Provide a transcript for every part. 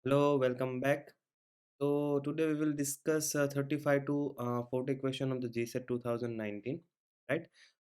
Hello, welcome back. So today we will discuss 35 to 40 question of the GSET 2019, right?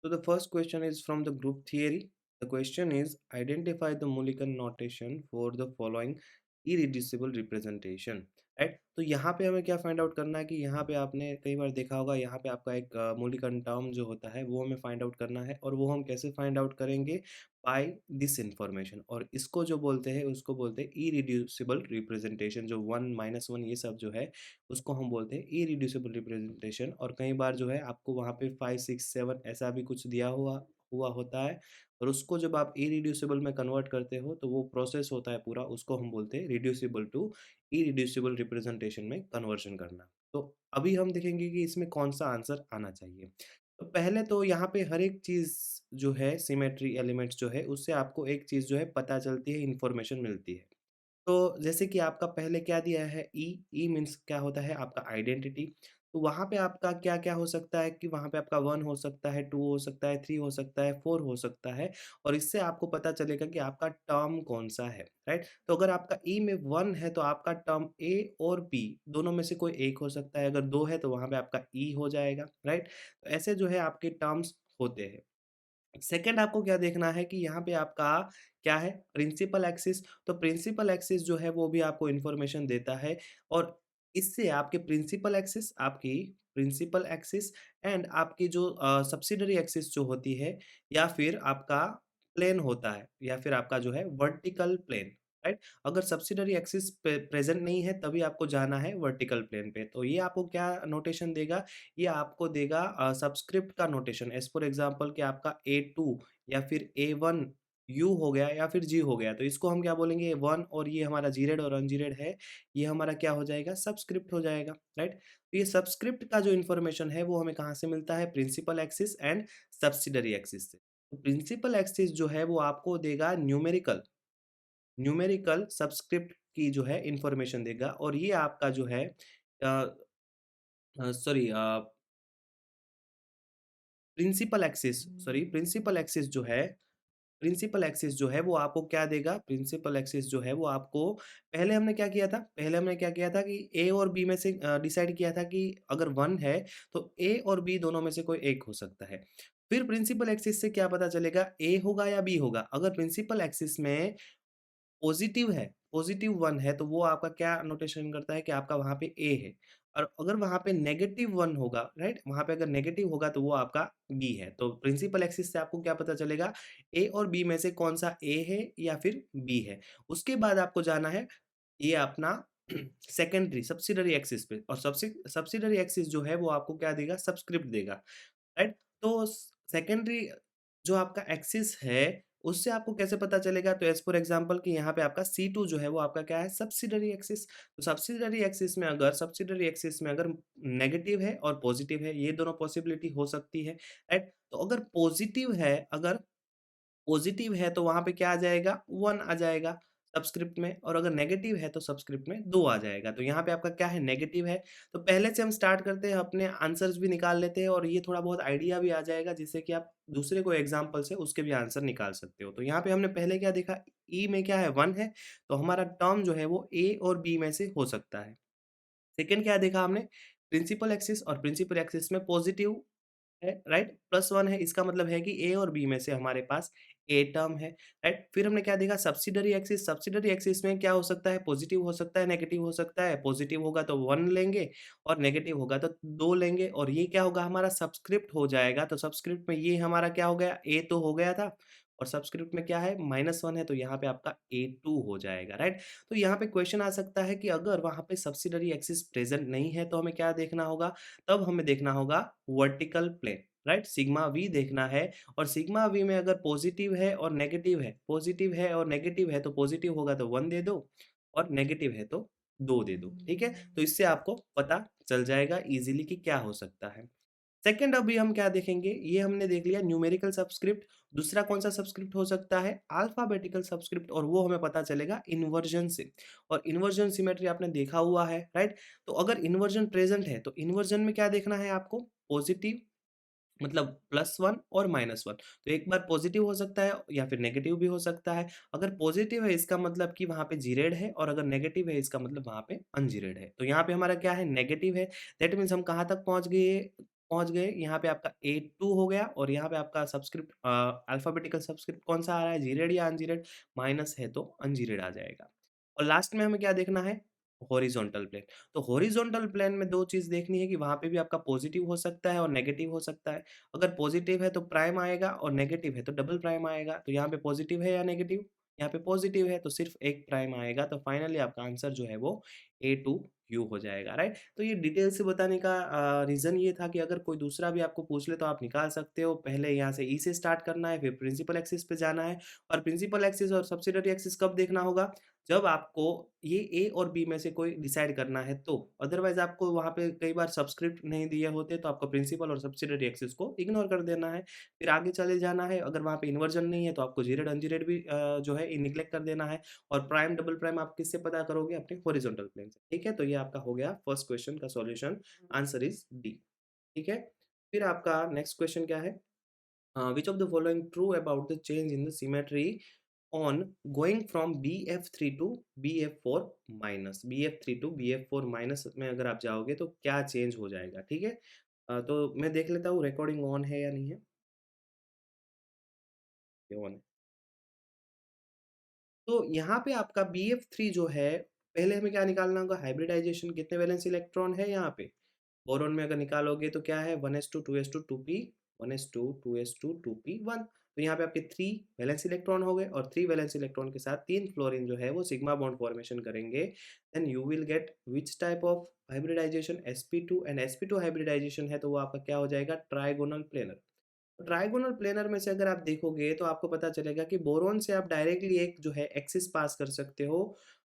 So the first question is from the group theory. The question is identify the Mulliken notation for the following irreducible representation, right. तो यहाँ पे हमें क्या find out करना है कि यहाँ पे आपने कई बार देखा होगा, यहाँ पे आपका एक मूलिकन टर्म जो होता है वो हमें फाइंड आउट करना है, और वो हम कैसे फाइंड आउट करेंगे? By this information. और इसको जो बोलते हैं उसको बोलते हैं इरिड्यूसिबल रिप्रेजेंटेशन। जो वन माइनस वन ये सब जो है उसको हम बोलते हैं इरिड्यूसिबल रिप्रेजेंटेशन। और कई बार जो है आपको वहाँ पे 5 6 7 ऐसा भी कुछ दिया हुआ हुआ होता है, और उसको जब आप इरिड्यूसिबल में कन्वर्ट करते हो तो वो प्रोसेस होता है पूरा, उसको हम बोलते हैं रिड्यूसिबल टू इरिड्यूसिबल रिप्रेजेंटेशन में कन्वर्शन करना। तो अभी हम देखेंगे कि इसमें कौन सा आंसर आना चाहिए। तो पहले तो यहाँ पे हर एक चीज़ जो है सिमेट्री एलिमेंट्स जो है उससे आपको एक चीज़ जो है पता चलती है, इन्फॉर्मेशन मिलती है। तो जैसे कि आपका पहले क्या दिया है ई मीन्स क्या होता है आपका आइडेंटिटी। तो वहाँ पे आपका क्या-क्या हो सकता है कि वहाँ पे आपका 1 हो सकता है, 2 हो सकता है, 3 हो सकता है, 4 हो सकता है, और इससे आपको पता चलेगा कि आपका टर्म कौन-सा है, राइट? तो अगर आपका ई में 1 है तो आपका टर्म ए और बी दोनों में से कोई एक हो सकता है, अगर 2 है तो वहाँ पे आपका ई हो जाएगा, राइट? तो ऐसे जो है आपके टर्म्स होते हैं। सेकंड आपको क्या देखना है कि यहाँ पे आपका क्या है प्रिंसिपल एक्सिस। तो प्रिंसिपल एक्सिस जो है वो भी आपको इन्फॉर्मेशन देता है, और इससे आपके प्रिंसिपल एक्सिस एंड आपकी जो सब्सिडरी एक्सिस जो होती है, या फिर आपका प्लेन होता है, या फिर आपका जो है वर्टिकल प्लेन, राइट? अगर सब्सिडरी एक्सिस प्रेजेंट नहीं है तभी आपको जाना है वर्टिकल प्लेन पे। तो ये आपको क्या नोटेशन देगा? ये आपको देगा सबस्क्रिप्ट का नोटेशन। एज़ फॉर एग्ज़ाम्पल कि आपका A2 या फिर A1 यू हो गया या फिर जी हो गया, तो इसको हम क्या बोलेंगे 1, और ये हमारा जीरेड और अनजीरेड है, ये हमारा क्या हो जाएगा सबस्क्रिप्ट हो जाएगा, राइट? तो ये सबस्क्रिप्ट का जो इन्फॉर्मेशन है वो हमें कहाँ से मिलता है? Principal axis and subsidiary axis से। तो प्रिंसिपल एक्सिस जो है वो आपको देगा न्यूमेरिकल न्यूमेरिकल सबस्क्रिप्ट की जो है इन्फॉर्मेशन देगा, और ये आपका जो है सॉरी प्रिंसिपल एक्सिस जो है वो आपको क्या देगा? प्रिंसिपल एक्सिस जो है वो आपको पहले हमने क्या किया था? पहले हमने क्या किया था कि ए और बी में से डिसाइड किया था कि अगर 1 है तो ए और बी दोनों में से कोई एक हो सकता है। फिर प्रिंसिपल एक्सिस से क्या पता चलेगा ए होगा या बी होगा? अगर प्रिंसिपल एक्सिस में पॉज़िटिव 1 है, तो वो आपका क्या नोटेशन करता है कि आपका वहाँ पे ए है। और अगर वहाँ पे नेगेटिव 1 होगा, राइट? वहाँ पे अगर नेगेटिव होगा तो वो आपका बी है। तो प्रिंसिपल एक्सिस से आपको क्या पता चलेगा? ए और बी में से कौन-सा ए है या फिर बी है। उसके बाद आपको जाना है ये अपना सेकेंडरी सब्सिडियरी एक्सिस पे, और सब्सिडियरी एक्सिस जो है वो आपको क्या देगा? सब्सक्रिप्ट देगा। राइट? तो सेकेंडरी जो आपका एक्सिस है, उससे आपको कैसे पता चलेगा? तो एज़ फॉर एग्ज़ाम्पल कि यहाँ पे आपका C2 जो है वो आपका क्या है? Subsidiary axis. तो सब्सिडियरी एक्सिस में अगर नेगेटिव है और पॉज़िटिव है, ये दोनों पॉसिबिलिटी हो सकती है, राइट? तो अगर पॉज़िटिव है तो वहाँ पे क्या आ जाएगा? 1 आ जाएगा सबस्क्रिप्ट में, और अगर नेगेटिव है तो सबस्क्रिप्ट में 2 आ जाएगा। तो यहाँ पे आपका क्या है? नेगेटिव है। तो पहले से हम स्टार्ट करते हैं, अपने आंसर्स भी निकाल लेते हैं, और ये थोड़ा बहुत आइडिया भी आ जाएगा जिससे कि आप दूसरे कोई एग्ज़ाम्पल से उसके भी आंसर निकाल सकते हो। तो यहाँ पे हमने पहले क्या देखा? ई में क्या है? 1 है, तो हमारा टर्म जो है वो ए और बी में से हो सकता है। सेकंड क्या देखा हमने? प्रिंसिपल एक्सिस, और प्रिंसिपल एक्सिस में पॉज़िटिव है, राइट? +1 है, इसका मतलब है कि ए और बी में से हमारे पास ए टर्म है, राइट? फिर हमने क्या देखा? सब्सिडियरी एक्सिस में क्या हो सकता है? पॉजिटिव हो सकता है, नेगेटिव हो सकता है। पॉजिटिव होगा तो 1 लेंगे, और नेगेटिव होगा तो 2 लेंगे, और ये क्या होगा? हमारा सबस्क्रिप्ट हो जाएगा। तो सबस्क्रिप्ट में ये हमारा क्या हो गया? ए तो हो गया था, और सबस्क्रिप्ट में क्या है? -1 है, तो यहाँ पे आपका A2 हो जाएगा, राइट? तो यहाँ पे क्वेश्चन आ सकता है कि अगर वहाँ पे सब्सिडियरी एक्सिस प्रेज़ेंट नहीं है तो हमें क्या देखना होगा? तब हमें देखना होगा vertical plane, right? Sigma V देखना है, और सिग्मा वी में अगर पॉजिटिव है और नेगेटिव है, तो पॉजिटिव होगा तो 1 दे दो, और नेगेटिव है तो 2 दे दो, ठीक है? तो इससे आपको पता चल जाएगा ईज़िली कि क्या हो सकता है। सेकंड अभी हम क्या देखेंगे? ये हमने देख लिया न्यूमेरिकल सबस्क्रिप्ट। दूसरा कौन-सा सबस्क्रिप्ट हो सकता है? अल्फ़ाबेटिकल सबस्क्रिप्ट, और वो हमें पता चलेगा इन्वर्जन से। और इन्वर्जन सिमेट्री आपने देखा हुआ है, राइट? तो अगर इन्वर्जन प्रेज़ेंट है, तो इन्वर्जन में क्या देखना है आपको? पॉजिटिव मतलब +1 और -1 तो एक बार पॉजिटिव हो सकता है या फिर नेगेटिव भी हो सकता है। अगर पॉजिटिव है इसका मतलब कि वहाँ पे जीरेड है और अगर नेगेटिव है इसका मतलब वहाँ पे अनजीरेड है। तो यहाँ पे हमारा क्या है नेगेटिव है दैट मीन्स हम कहाँ तक पहुँच गए यहाँ पे आपका A2 हो गया और यहाँ पे आपका सबस्क्रिप्ट अल्फ़ाबेटिकल सबस्क्रिप्ट कौन-सा आ रहा है जीरेड या अनजीरेड? माइनस है तो अनजीरेड आ जाएगा। और लास्ट में हमें क्या देखना है? Horizontal plane. तो हॉरिज़ॉन्टल प्लेन में 2 चीज़ देखनी है कि वहाँ पे भी आपका पॉजिटिव हो सकता है और नेगेटिव हो सकता है। अगर पॉजिटिव है तो प्राइम आएगा और नेगेटिव है तो डबल प्राइम आएगा। तो यहाँ पे पॉजिटिव है या नेगेटिव? यहाँ पे पॉजिटिव है तो सिर्फ़ एक प्राइम आएगा। तो फाइनली आपका आंसर जो है वो A2U हो जाएगा, राइट? तो ये डिटेल से बताने का रीज़न ये था कि अगर कोई दूसरा भी आपको पूछ ले तो आप निकाल सकते हो। पहले यहाँ से E से स्टार्ट करना है, फिर प्रिंसिपल एक्सिस पे जाना है और प्रिंसिपल एक्सिस और सब्सिडियरी एक्सिस कब देखना होगा? जब आपको ये ए और बी में से कोई डिसाइड करना है तो। अदरवाइज़ आपको वहाँ पे कई बार सबस्क्रिप्ट नहीं दिए होते तो आपको प्रिंसिपल और सब्सिडियरी एक्सिस को इग्नोर कर देना है। फिर आगे चले जाना है, अगर वहाँ पे इन्वर्जन नहीं है तो आपको जीरेड अनजीरेड भी जो है नेग्लेक्ट कर देना है और प्राइम, डबल प्राइम आप किससे पता करोगे? अपने हॉरिज़ॉन्टल प्लेन से, ठीक है? तो ये आपका हो गया फर्स्ट क्वेश्चन का सॉल्यूशन, आंसर इज़ डी, ठीक है? फिर आपका नेक्स्ट क्वेश्चन क्या है? Which of the following true about the change in the symmetry on going from BF3 to BF4 minus BF3 to BF4 minus में अगर आप जाओगे तो क्या चेंज हो जाएगा, ठीक है? तो मैं देख लेता हूँ रिकॉर्डिंग ऑन है या नहीं है? ये ऑन है। तो यहाँ पे आपका BF3 जो है, पहले हमें क्या निकालना होगा? हाइब्रिडाइजेशन कितने वैलेंस इलेक्ट्रॉन है यहाँ पे? बोरोन में अगर निकालोगे तो क्या है 1s2 2s2 2p 1s2 2s2 2p 1 तो यहाँ पे आपके 3 वैलेंस इलेक्ट्रॉन हो गए और 3 वैलेंस इलेक्ट्रॉन के साथ 3 फ्लोरीन जो है वो सिग्मा बॉन्ड फॉर्मेशन करेंगे then you will get which type of hybridization sp2 and sp2 hybridization है तो वो आपका क्या हो जाएगा ट्राइगोनल प्लेनर ट्राइगोनल प्लेनर में से अगर आप देखोगे तो आपको पता चलेगा कि बोरोन से आप डायरेक्टली एक जो है एक्सिस पास कर सकते हो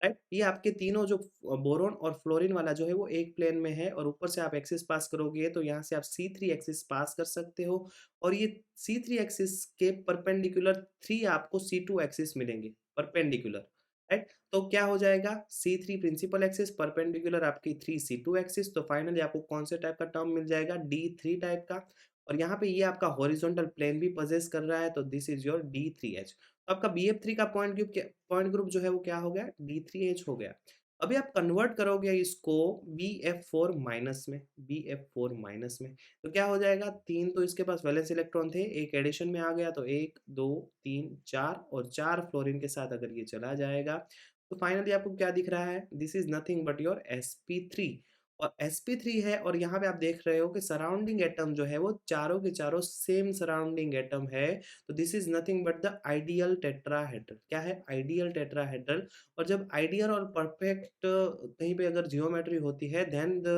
राइट ये आपके तीनों जो बोरोन और फ्लोरीन वाला जो है वो एक प्लेन में है और ऊपर से आप एक्सिस पास करोगे तो यहाँ से आप C3 एक्सिस पास कर सकते हो और ये C3 एक्सिस के परपेंडिकुलर 3 आपको C2 एक्सिस मिलेंगे परपेंडिकुलर राइट तो क्या हो जाएगा C3 प्रिंसिपल एक्सिस परपेंडिकुलर आपकी 3 C2 एक्सिस तो फाइनली आपको कौन से टाइप का टर्म मिल जाएगा D3 टाइप का और यहाँ पे ये आपका हॉरिजॉन्टल प्लेन भी पजेस कर रहा है तो दिस इज योर D3H तो आपका BF3 का पॉइंट ग्रुप जो है वो क्या हो गया D3H हो गया अभी आप कन्वर्ट करोगे इसको BF4 माइनस में BF4 माइनस में तो क्या हो जाएगा 3 तो इसके पास वैलेंस इलेक्ट्रॉन थे एक एडिशन में आ गया तो 1 2 3 4 और 4 फ्लोरीन के साथ अगर ये चला जाएगा तो फाइनली आपको क्या दिख रहा है this is nothing but your sp3 और sp3 है और यहाँ पे आप देख रहे हो कि सराउंडिंग एटम जो है वो चारों के चारों सेम सराउंडिंग एटम है तो this is nothing but the ideal tetrahedral क्या है आइडियल टेट्राहेड्रल और जब आइडियल और परफेक्ट कहीं पे अगर जियोमेट्री होती है देन द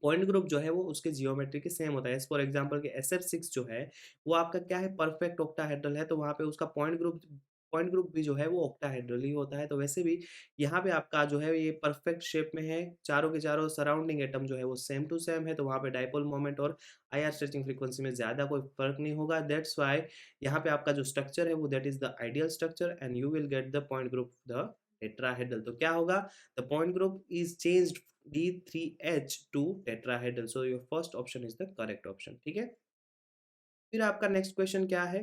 पॉइंट ग्रुप जो है वो उसके जियोमेट्री के सेम होता है फॉर एग्जांपल के SF6 जो है वो आपका क्या है परफेक्ट ऑक्टाहेड्रल है तो वहाँ पे उसका पॉइंट ग्रुप भी जो है वो ऑक्टाहेड्रल ही होता है तो वैसे भी यहाँ पे आपका जो है ये परफेक्ट शेप में है चारों के चारों सराउंडिंग एटम जो है वो सेम टू सेम है तो वहाँ पे डाइपोल मोमेंट और IR स्ट्रेचिंग फ्रीक्वेंसी में ज्यादा कोई फर्क नहीं होगा दैट्स वाई यहाँ पे आपका जो स्ट्रक्चर है वो that is the ideal structure and you will get the point group the tetrahedral तो क्या होगा the point group is changed D3H to tetrahedral. So your first option is the correct option. ठीक है फिर आपका next question क्या है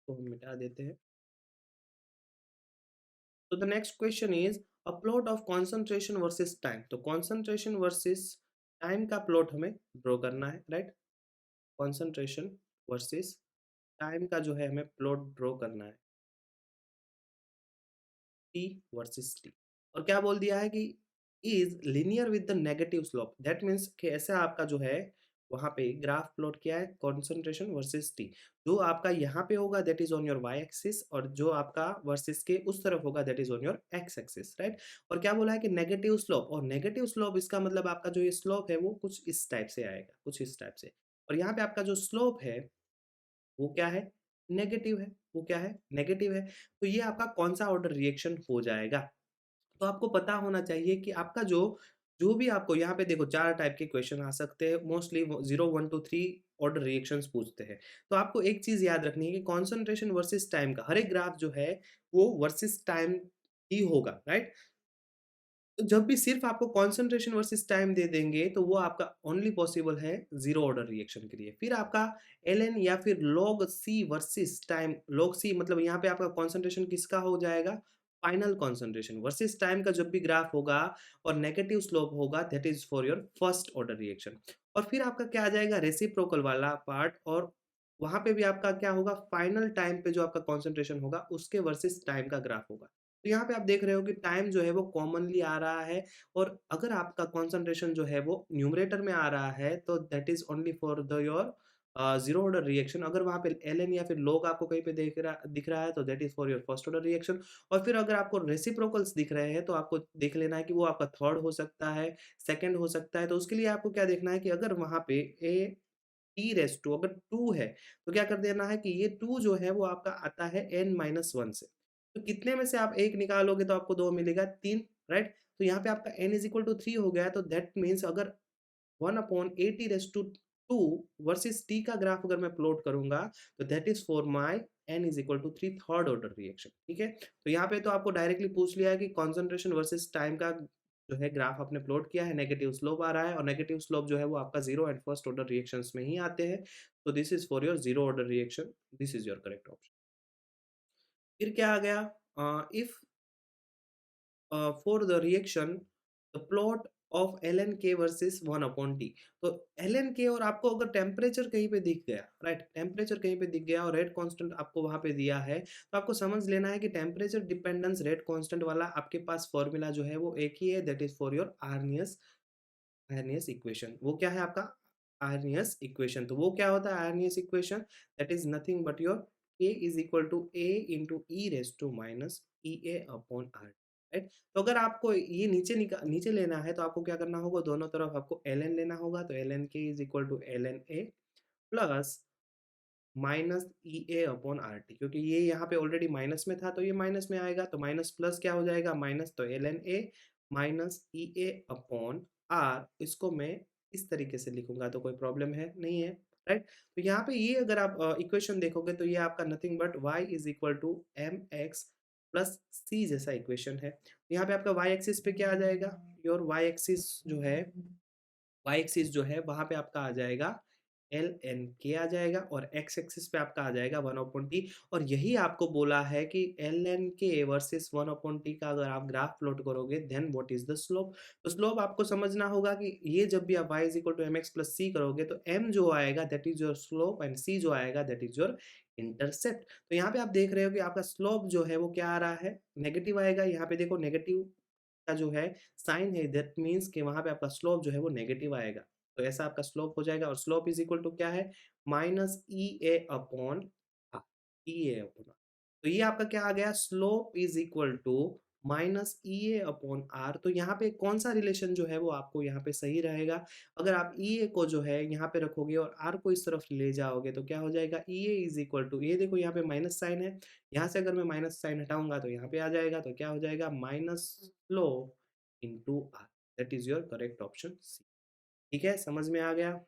तो हम मिटा देते हैं तो the next question is a plot of concentration versus time तो कॉन्सेंट्रेशन वर्सेस टाइम का प्लॉट हमें ड्रॉ करना है राइट कॉन्सेंट्रेशन वर्सेस टाइम का जो है हमें प्लॉट ड्रॉ करना है टी वर्सेस टी और क्या बोल दिया है कि is linear with the negative slope that means कि ऐसा आपका जो है वहां पे ग्राफ प्लॉट किया है कॉन्सेंट्रेशन वर्सेस टी जो आपका यहाँ पे होगा that is on your Y axis और जो आपका वर्सेस के उस तरफ होगा that is on your X axis right और क्या बोला है कि नेगेटिव स्लोप और नेगेटिव स्लोप इसका मतलब आपका जो ये स्लोप है वो कुछ इस टाइप से आएगा कुछ इस टाइप से और यहाँ पे आपका जो स्लोप है वो क्या है? नेगेटिव है। वो क्या है? नेगेटिव है। तो ये आपका कौन-सा ऑर्डर रिएक्शन हो जाएगा? तो आपको पता होना चाहिए कि आपका जो जो भी आपको यहाँ पे देखो 4 टाइप के क्वेश्चन आ सकते हैं। मोस्टली वो 0, 1, 2, 3 ऑर्डर रिएक्शंस पूछते हैं। तो आपको एक चीज़ याद रखनी है कि कंसंट्रेशन वर्सेस टाइम का हर एक ग्राफ जो है वो वर्सेस टाइम ही होगा, राइट? तो जब भी सिर्फ आपको कंसंट्रेशन वर्सेस टाइम दे देंगे, तो वो आपका ओनली पॉसिबल है ज़ीरो ऑर्डर रिएक्शन के लिए। फिर आपका एलएन या फिर log C versus time, log C मतलब यहाँ पे आपका कंसंट्रेशन किसका हो जाएगा? फाइनल कंसंट्रेशन वर्सेस टाइम का जब भी ग्राफ होगा और नेगेटिव स्लोप होगा, that is for your first order reaction. और फिर आपका क्या आ जाएगा? रेसिप्रोकल वाला पार्ट, और वहाँ पे भी आपका क्या होगा? फाइनल टाइम पे जो आपका कंसंट्रेशन होगा, उसके वर्सेस टाइम का ग्राफ होगा। तो यहाँ पे आप देख रहे हो कि टाइम जो है वो कॉमनली आ रहा है, और अगर आपका कंसंट्रेशन जो है वो न्यूमरेटर में आ रहा है, तो that is only for the your zero order reaction. अगर वहाँ पे एलएन या फिर लॉग आपको कहीं पे दिख रहा है, तो that is for your first order reaction. और फिर अगर आपको रेसिप्रोकल्स दिख रहे हैं, तो आपको देख लेना है कि वो आपका थर्ड हो सकता है, सेकंड हो सकता है। तो उसके लिए आपको क्या देखना है कि अगर वहाँ पे ए टी रेज़ टू अगर 2 है, तो क्या कर देना है कि ये 2 जो है वो आपका आता है n-1 से। तो कितने में से आप 1 निकालोगे तो आपको 2 मिलेगा 3, राइट? तो यहाँ पे आपका n इज़ इक्वल टू 3 हो गया है, तो दैट मीन्स अगर 1/80 वर्सेस t का ग्राफ अगर मैं प्लॉट करूँगा, तो that is for my n is equal to 3 third order reaction, ठीक है? तो यहाँ पे तो आपको डायरेक्टली पूछ लिया है कि कंसंट्रेशन वर्सेस टाइम का जो है ग्राफ आपने प्लॉट किया है, नेगेटिव स्लोप आ रहा है, और नेगेटिव स्लोप जो है वो आपका 0 एंड फर्स्ट ऑर्डर रिएक्शंस में ही आते हैं। तो this is for your 0 order reaction, this is your correct option. फिर क्या आ गया? If for the reaction the plot of ln k versus 1 upon T. तो ln k और आपको अगर टेम्परेचर कहीं पे दिख गया, राइट, टेम्परेचर कहीं पे दिख गया और रेट कांस्टेंट आपको वहां पे दिया है, तो आपको समझ लेना है कि टेम्परेचर डिपेंडेंस रेट कांस्टेंट वाला आपके पास फॉर्मूला जो है वो एक ही है, that is for your Arrhenius Arrhenius equation. वो क्या है आपका? Arrhenius equation. तो वो क्या होता है Arrhenius equation? That is nothing but your k is equal to a into E raise to minus E A upon R, right? तो अगर आपको ये नीचे लेना है, तो आपको क्या करना होगा? दोनों तरफ आपको ln लेना होगा, तो ln k is equal to ln a plus minus E A upon R T, क्योंकि ये यहाँ पे ऑलरेडी माइनस में था, तो ये माइनस में आएगा, तो माइनस प्लस क्या हो जाएगा? माइनस, तो L N A minus E A upon R. इसको मैं इस तरीके से लिखूंगा तो कोई प्रॉब्लम है नहीं है, राइट? तो यहाँ पे ये अगर आप इक्वेशन देखोगे, तो ये आपका nothing but Y is equal to M X plus C जैसा इक्वेशन है। यहाँ पे आपका वाई एक्सिस पे क्या आ जाएगा? योर वाई एक्सिस जो है, वाई एक्सिस जो है वहाँ पे आपका आ जाएगा एल एन के आ जाएगा, और एक्स एक्सिस पे आपका आ जाएगा 1/t। और यही आपको बोला है कि एल एन के वर्सेस 1/t का अगर आप ग्राफ प्लॉट करोगे, then what is the slope? तो स्लोप आपको समझना होगा कि ये जब भी आप y is equal to M X plus C करोगे, तो m जो आएगा that is your slope, and c जो आएगा दैट इज योर इंटरसेप्ट। तो यहाँ पे आप देख रहे हो कि आपका स्लोप जो है वो क्या आ रहा है? नेगेटिव आएगा। यहाँ पे देखो नेगेटिव का जो है साइन है, दैट मीन्स कि वहाँ पे आपका स्लोप जो है वो नेगेटिव आएगा। तो ऐसा आपका स्लोप हो जाएगा, और स्लोप इज इक्वल टू क्या है? Minus E A upon R, E A upon R. तो ये आपका क्या आ गया? Slope is equal to minus E A upon R. तो यहाँ पे कौन सा रिलेशन जो है वो आपको यहाँ पे सही रहेगा? अगर आप ई ए को जो है यहाँ पे रखोगे और आर को इस तरफ ले जाओगे, तो क्या हो जाएगा? ई ए इज इक्वल टू, ये देखो यहाँ पे माइनस साइन है, यहाँ से अगर मैं माइनस साइन हटाऊंगा तो यहाँ पे आ जाएगा, तो क्या हो जाएगा? Minus slope into R, that is your correct option C. ठीक है, समझ में आ गया?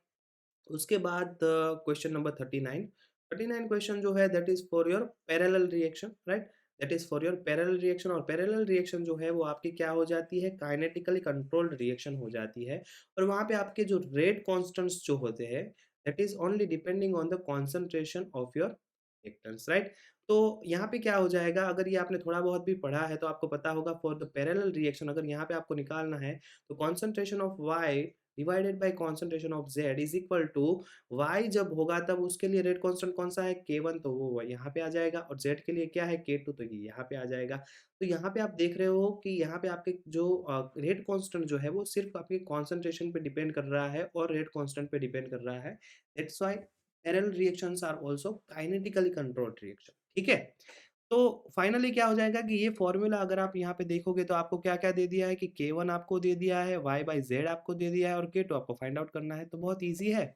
उसके बाद क्वेश्चन नंबर 39। 39 क्वेश्चन जो है that is for your parallel reaction, right? That is for your parallel reaction, और पैरेलल रिएक्शन जो है वो आपकी क्या हो जाती है? काइनेटिकली कंट्रोल्ड रिएक्शन हो जाती है। और वहाँ पे आपके जो रेट कांस्टेंट्स जो होते हैं, that is only depending on the concentration of your reactants, right? तो यहाँ पे क्या हो जाएगा? अगर ये आपने थोड़ा बहुत भी पढ़ा है, तो आपको पता होगा फॉर द पैरेलल रिएक्शन अगर यहाँ पे आपको निकालना है, तो concentration of Y divided by concentration of z is equal to y जब होगा तब उसके लिए रेट कांस्टेंट कौन सा है? k1, तो वो यहाँ पे आ जाएगा, और z के लिए क्या है? k2, तो ये यहाँ पे आ जाएगा। तो यहाँ पे आप देख रहे हो कि यहाँ पे आपके जो रेट कांस्टेंट जो है वो सिर्फ आपके कंसंट्रेशन पे डिपेंड कर रहा है और रेट कांस्टेंट पे डिपेंड कर रहा है। That's why parallel reactions are also kinetically controlled reaction, ठीक है? तो फाइनली क्या हो जाएगा कि ये फॉर्मूला अगर आप यहाँ पे देखोगे, तो आपको क्या-क्या दे दिया है कि k1 आपको दे दिया है, y बाय z आपको दे दिया है, और k2 आपको फाइंड आउट करना है। तो बहुत ईज़ी है।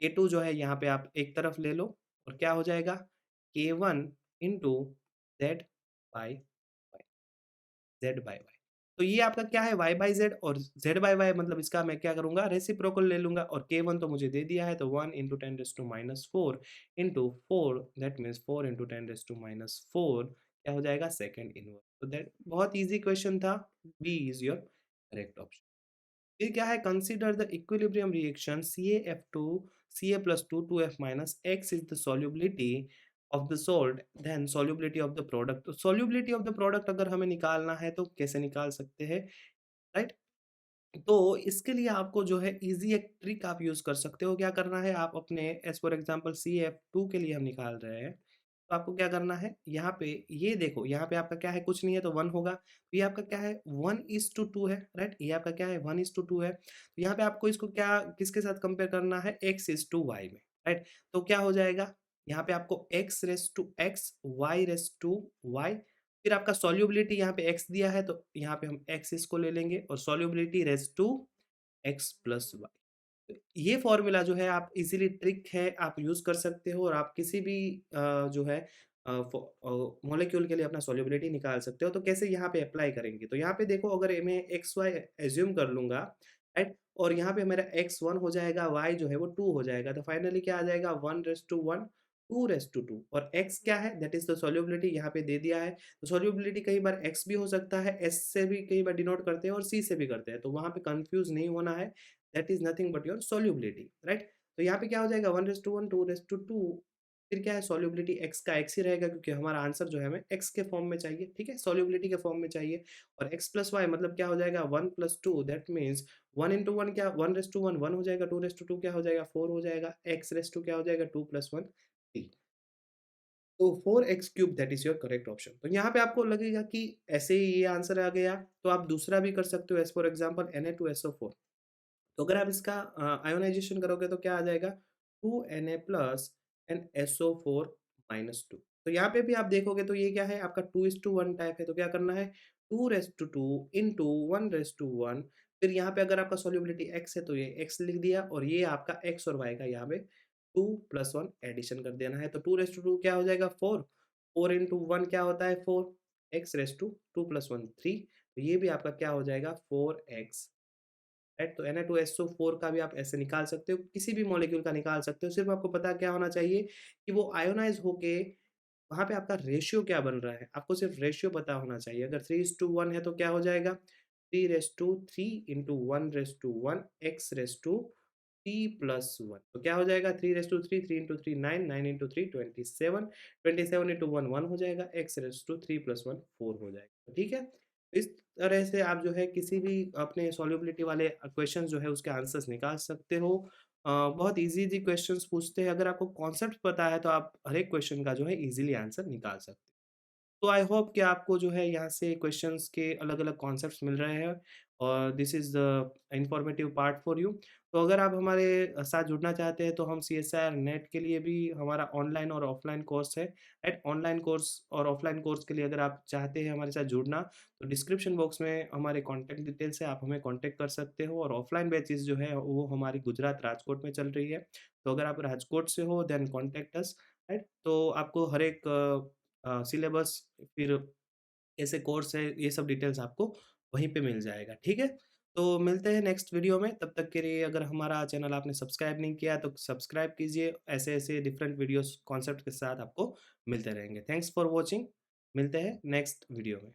k2 जो है यहाँ पे आप एक तरफ ले लो, और क्या हो जाएगा? k1 into z by y, z by y। तो ये आपका क्या है? y बाय z, और z बाय y मतलब इसका मैं क्या करूँगा? रेसिप्रोकल ले लूँगा, और k1 तो मुझे दे दिया है, तो 1 into 10 raise to minus 4 into 4, that means 4 into 10 raise to minus 4 क्या हो जाएगा? Second inverse. तो दैट बहुत ईज़ी क्वेश्चन था। B is your correct option. फिर क्या है, consider the equilibrium reaction CaF2 Ca+2 2F minus X is the solubility of the salt, then solubility of the product। तो solubility of the product अगर हमें निकालना है तो कैसे निकाल सकते हैं, राइट? तो इसके लिए आपको जो है ईज़ी एक ट्रिक आप यूज़ कर सकते हो। क्या करना है, आप अपने एज़ फॉर एग्ज़ाम्पल CF2 के लिए हम निकाल रहे हैं, तो आपको क्या करना है, यहाँ पे ये देखो, यहाँ पे आपका क्या है, कुछ नहीं है तो 1 होगा। तो ये आपका क्या है, 1:2 है, राइट? ये आपका क्या है, 1:2 है। तो यहाँ पे आपको इसको क्या किसके साथ कंपेयर करना है, X:Y में, राइट? तो क्या हो जाएगा, यहाँ पे आपको X:X, Y:Y, फिर आपका सॉल्युबिलिटी यहाँ पे x दिया है, तो यहाँ पे हम x इसको ले लेंगे और solubility raise to x plus Y. ये फ़ॉर्मूला जो है आप इज़िली ट्रिक है, आप यूज़ कर सकते हो और आप किसी भी जो है मॉलिक्यूल के लिए अपना सॉल्युबिलिटी निकाल सकते हो। तो कैसे यहाँ पे अप्लाई करेंगे? तो यहाँ पे देखो, अगर मैं एक्स वाई एज़्यूम कर लूँगा, राइट? और यहाँ पे मेरा एक्स 1 हो जाएगा, वाई जो है वो 2 हो जाएगा। तो फाइनली क्या आ जाएगा, 1:1, 2:2 और एक्स क्या है? दैट इज़ द सॉल्युबिलिटी, यहाँ पे दे दिया है। तो सॉल्युबिलिटी कई बार एक्स भी हो सकता है, एस से भी कई बार डिनोट करते हैं और सी से भी करते हैं। तो वहाँ पे कन्फ्यूज़ नहीं होना है। That is nothing but your solubility, right? तो यहाँ पे क्या हो जाएगा, 1:1, 2:2, फिर क्या है, सॉल्युबिलिटी x का x ही रहेगा क्योंकि हमारा आंसर जो है हमें x के फॉर्म में चाहिए, ठीक है? सॉल्युबिलिटी के फॉर्म में चाहिए और x प्लस वाई मतलब क्या हो जाएगा, 1 प्लस 2, दैट मीन्स 1 इंटू 1 क्या, 1:1 1 हो जाएगा, 2:2 क्या हो जाएगा, 4 हो जाएगा, x रेज़ टू क्या हो जाएगा, 2 प्लस 1 3। तो 4x cube that is your correct option. तो यहाँ पे आपको लगेगा कि ऐसे ही ये आंसर आ गया, तो आप दूसरा भी कर सकते हो, एज़ फॉर एग्ज़ाम्पल Na2SO4। तो अगर आप इसका आयोनाइज़ेशन करोगे तो क्या आ जाएगा, 2Na plus and SO4 minus 2। तो यहाँ पे भी आप देखोगे तो ये क्या है, आपका 2:1 टाइप है, तो क्या करना है, 2:2 इंटू 1:1। फिर यहाँ पे अगर आपका सॉल्युबिलिटी x है तो ये x लिख दिया और ये आपका x और y का यहाँ पे 2 प्लस 1 एडिशन कर देना है। तो 2:2 क्या हो जाएगा, 4, 4 इंटू 1 क्या होता है, 4, x:2 प्लस 1 3। तो ये भी आपका क्या हो जाएगा, 4x, राइट? तो Na2SO4 का भी आप ऐसे निकाल सकते हो, किसी भी मॉलिक्यूल का निकाल सकते हो। सिर्फ़ आपको पता क्या होना चाहिए कि वो आयोनाइज़ होके वहाँ पे आपका रेशियो क्या बन रहा है, आपको सिर्फ़ रेशियो पता होना चाहिए। अगर 3:1 है तो क्या हो जाएगा, 3:3 इंटू 1:1 x:3 प्लस 1। तो क्या हो जाएगा, 3:3, 3 इंटू 3 9, 9 इंटू 3 27, 27 इंटू 1 1 हो जाएगा, x:3 प्लस 1 4 हो जाएगा, ठीक है? इस तरह से आप जो है किसी भी अपने सॉल्युबिलिटी वाले क्वेश्चन जो है उसके आंसर्स निकाल सकते हो। बहुत ईज़ी-ईज़ी क्वेश्चन्स पूछते हैं, अगर आपको कॉन्सेप्ट पता है तो आप हर एक क्वेश्चन का जो है ईज़िली आंसर निकाल सकते हो। तो आई होप कि आपको जो है यहाँ से क्वेश्चंस के अलग-अलग कॉन्सेप्ट्स मिल रहे हैं और this is the informative part for you. तो अगर आप हमारे साथ जुड़ना चाहते हैं तो हम सीएसआईआर नेट के लिए भी हमारा ऑनलाइन और ऑफलाइन कोर्स है। एट ऑनलाइन कोर्स और ऑफलाइन कोर्स के लिए अगर आप चाहते हैं हमारे साथ जुड़ना, तो डिस्क्रिप्शन बॉक्स में हमारे कॉन्टैक्ट डिटेल्स है, आप हमें कॉन्टैक्ट कर सकते हो और ऑफलाइन बैचेज़ जो है वो हमारी गुजरात राजकोट में चल रही है। तो अगर आप राजकोट से हो देन कॉन्टैक्ट अस, राइट? तो आपको हर एक सिलेबस, फिर कैसे कोर्स है, ये सब डिटेल्स आपको वहीं पे मिल जाएगा, ठीक है? तो मिलते हैं नेक्स्ट वीडियो में, तब तक के लिए अगर हमारा चैनल आपने सब्सक्राइब नहीं किया तो सब्सक्राइब कीजिए, ऐसे-ऐसे डिफरेंट वीडियोज़ कॉन्सेप्ट के साथ आपको मिलते रहेंगे। थैंक्स फॉर वॉचिंग, मिलते हैं नेक्स्ट वीडियो में।